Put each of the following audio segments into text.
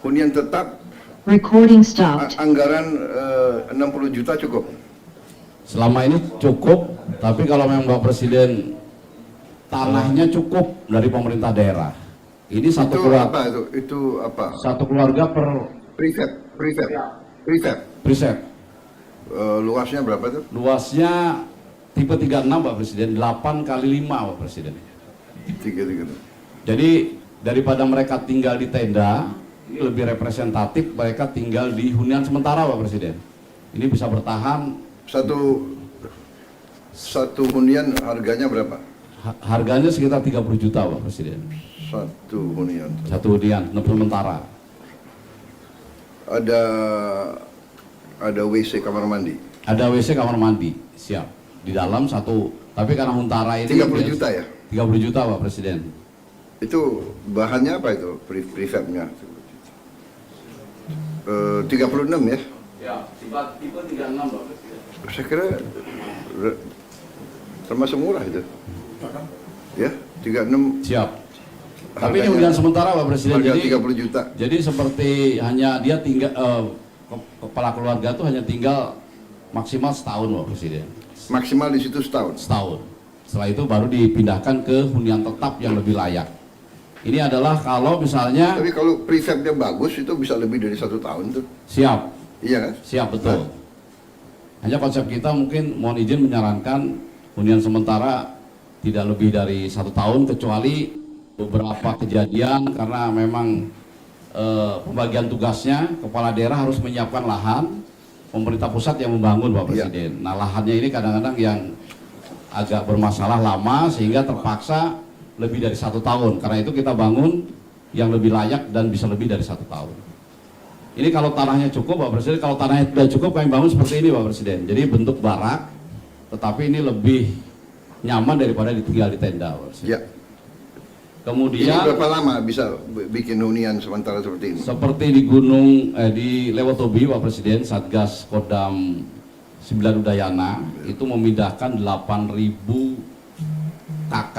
hunian tetap Recording stopped. anggaran 60 juta cukup. Selama ini cukup, tapi kalau memang Bapak Presiden tanahnya cukup dari pemerintah daerah. Ini satu Itu keluarga, apa itu? Itu apa? satu keluarga per Prefab. preset. Luasnya berapa tuh? Luasnya tipe 36 Pak Presiden, 8 kali 5 Pak Presiden. 3. Jadi daripada mereka tinggal di tenda, ini lebih representatif mereka tinggal di hunian sementara Pak Presiden. Ini bisa bertahan. Satu hunian harganya berapa? Harganya sekitar 30 juta Pak Presiden. Satu hunian. Satu hunian sementara. Ada WC kamar mandi. Ada WC kamar mandi, siap. Di dalam satu, tapi karena huntara ini 30 juta ya? 30 juta Pak Presiden. Itu bahannya apa itu? Prefabnya? 36 ya? Ya, tipe 36 Pak Presiden. Saya kira termasuk murah itu. Ya, 36. Siap. Tapi ini Harganya- hunian sementara Pak Presiden. Harga Jadi 30 juta. Jadi seperti hanya dia tinggal kepala keluarga tuh hanya tinggal maksimal setahun Pak Presiden. Maksimal di situ setahun. Setahun. Setelah itu baru dipindahkan ke hunian tetap yang lebih layak. Ini adalah kalau misalnya Tapi kalau prefabnya bagus itu bisa lebih dari 1 tahun tuh. siap, Iya kan? siap betul. Hanya konsep kita mungkin mohon izin menyarankan hunian sementara tidak lebih dari 1 tahun kecuali beberapa kejadian karena memang pembagian tugasnya kepala daerah harus menyiapkan lahan, pemerintah pusat yang membangun Pak Presiden. Nah lahannya ini kadang-kadang yang agak bermasalah lama sehingga terpaksa lebih dari 1 tahun. Karena itu kita bangun yang lebih layak dan bisa lebih dari 1 tahun. Ini kalau tanahnya cukup Pak Presiden, kalau tanahnya tidak cukup kami bangun seperti ini Pak Presiden. Jadi bentuk barak, tetapi ini lebih nyaman daripada ditinggal di tenda Pak Presiden. Ya. Ini Kemudian berapa lama bisa bikin hunian sementara seperti ini? seperti di Gunung di Lewotobi Pak Presiden, Satgas Kodam 9 Udayana itu memindahkan 8.000 KK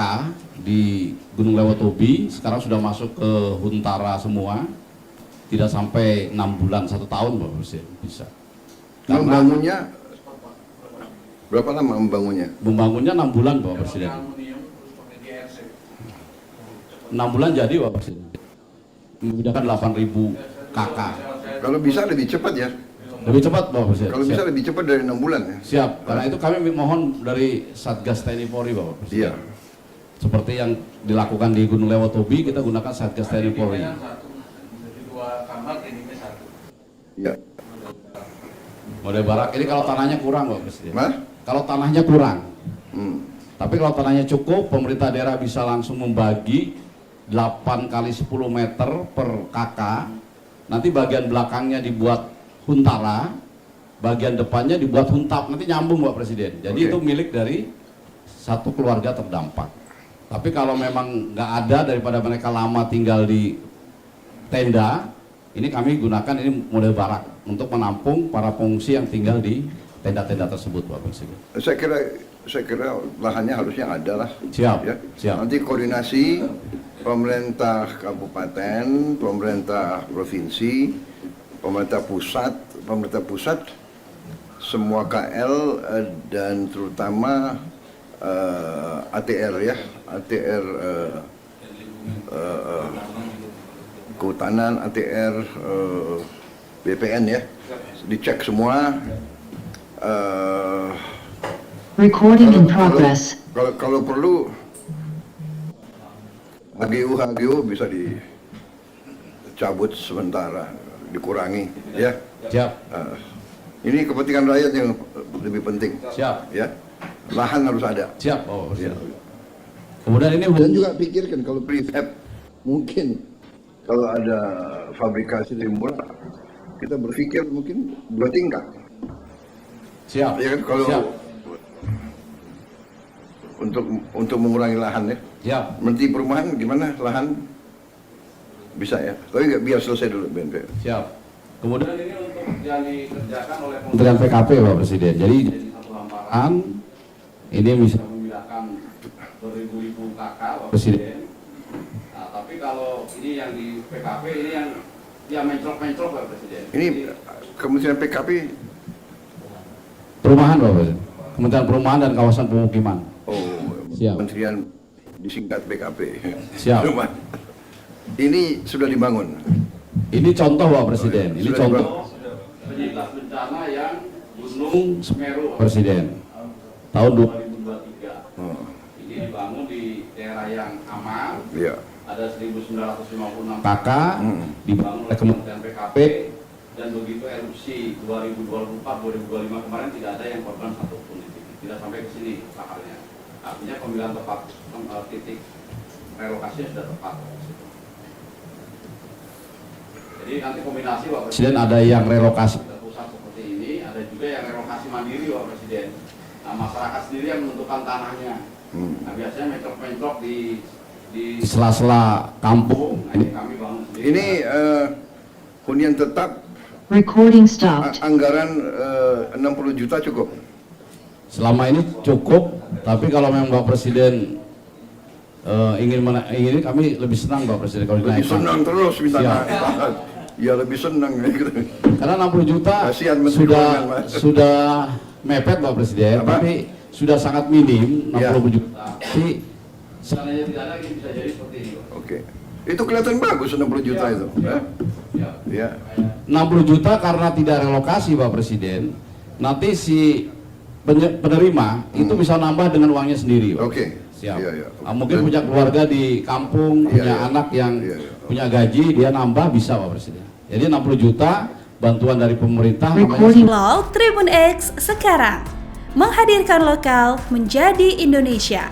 di Gunung Lewotobi. Sekarang sudah masuk ke Huntara semua. Tidak sampai 6 bulan, 1 tahun Pak Presiden bisa. Karena Membangunnya berapa lama membangunnya? membangunnya 6 bulan Pak Presiden. 6 bulan jadi Pak Presiden. Memindahkan 8.000 KK. Kalau bisa lebih cepat ya. Lebih cepat Pak Presiden. Kalau bisa Siap. lebih cepat dari 6 bulan ya. Siap, karena itu kami mohon dari Satgas TNI Polri Bapak Presiden. Iya. Seperti yang dilakukan di Gunung Lewotobi, kita gunakan Satgas TNI Polri. Iya. Model barak ini kalau tanahnya kurang Bapak Presiden. Mas? Kalau tanahnya kurang. Hmm. Tapi kalau tanahnya cukup, pemerintah daerah bisa langsung membagi 8 kali 10 meter per KK. Nanti bagian belakangnya dibuat huntara, bagian depannya dibuat huntap. Nanti nyambung Pak Presiden. Jadi Oke. itu milik dari satu keluarga terdampak. Tapi kalau memang nggak ada daripada mereka lama tinggal di tenda, ini kami gunakan ini model barak untuk menampung para pengungsi yang tinggal di tenda-tenda tersebut Pak Presiden. Saya kira lahannya harusnya ada lah. Siap, Ya. siap. Nanti koordinasi pemerintah kabupaten, pemerintah provinsi, pemerintah pusat, semua KL dan terutama ATR ya, ATR kehutanan, ATR BPN ya, dicek semua. Recording in progress. Kalau perlu HGU bisa dicabut sementara, dikurangi ya. Siap, Ini kepentingan rakyat yang lebih penting siap, ya. Lahan harus ada. siap Pak Ya. Presiden. Kemudian ini Dan juga pikirkan kalau prefab mungkin kalau ada fabrikasi lebih murah, kita berpikir mungkin 2 tingkat. siap, Ya kan kalau siap, untuk mengurangi lahan ya. siap. Menteri Perumahan gimana lahan bisa ya? Tapi nggak biar selesai dulu BNPB. Siap. Kemudian ini untuk yang dikerjakan oleh Kementerian PKP Pak Presiden. Jadi satu hamparan ini bisa memindahkan beribu-ribu KK Pak Presiden. Nah, tapi kalau ini yang di PKP ini yang Ya mencrok-mencrok Pak Presiden. Ini Kementerian PKP. Perumahan Pak Presiden. Kementerian Perumahan dan Kawasan Pemukiman. Oh, Siap. Kementerian disingkat PKP. Siap. Rumah. Ini sudah dibangun. Ini contoh Pak Presiden. Ini Sudah contoh penyintas bencana yang Gunung Semeru Pak Presiden. Tahun 2023. Oh, Ini dibangun di daerah yang aman. iya. Ada 1956 kakak dibangun oleh Kementerian PKP, dan begitu erupsi 2024-2025 kemarin tidak ada yang korban satupun di sini. Tidak sampai ke sini kakarnya. Artinya pemilihan tepat titik relokasinya sudah tepat. Jadi nanti kombinasi Pak Presiden, ada yang relokasi ke pusat seperti ini, ada juga yang relokasi mandiri Pak Presiden. Nah, masyarakat sendiri yang menentukan tanahnya. Nah, biasanya mencrok-mencrok di sela-sela kampung. Nah, ini kami bangun sendiri. Ini hunian tetap Recording stopped. anggaran 60 juta cukup. Selama ini cukup, tapi kalau memang Bapak Presiden ingin kami lebih senang Bapak Presiden kalau Lebih dinaikkan. senang terus minta Siap. naik. Ya lebih senang. Karena 60 juta Kasihan Menteri Keuangan, Mas. sudah mepet Bapak Presiden, Apa? tapi sudah sangat minim 60 Ya. juta. Tapi seandainya tidak ada, ini bisa jadi seperti ini Pak. Oke. Itu kelihatan bagus 60 juta itu. Ya. Ya. 60 juta karena tidak relokasi Pak Presiden, nanti si penerima itu bisa nambah dengan uangnya sendiri Pak. Oke. Siap. Iya, iya. Mungkin punya keluarga di kampung, Iya, punya iya. anak yang Iya, iya. punya gaji, dia nambah bisa Pak Presiden. Jadi 60 juta bantuan dari pemerintah namanya Recording. Law Tribun X sekarang menghadirkan lokal menjadi Indonesia.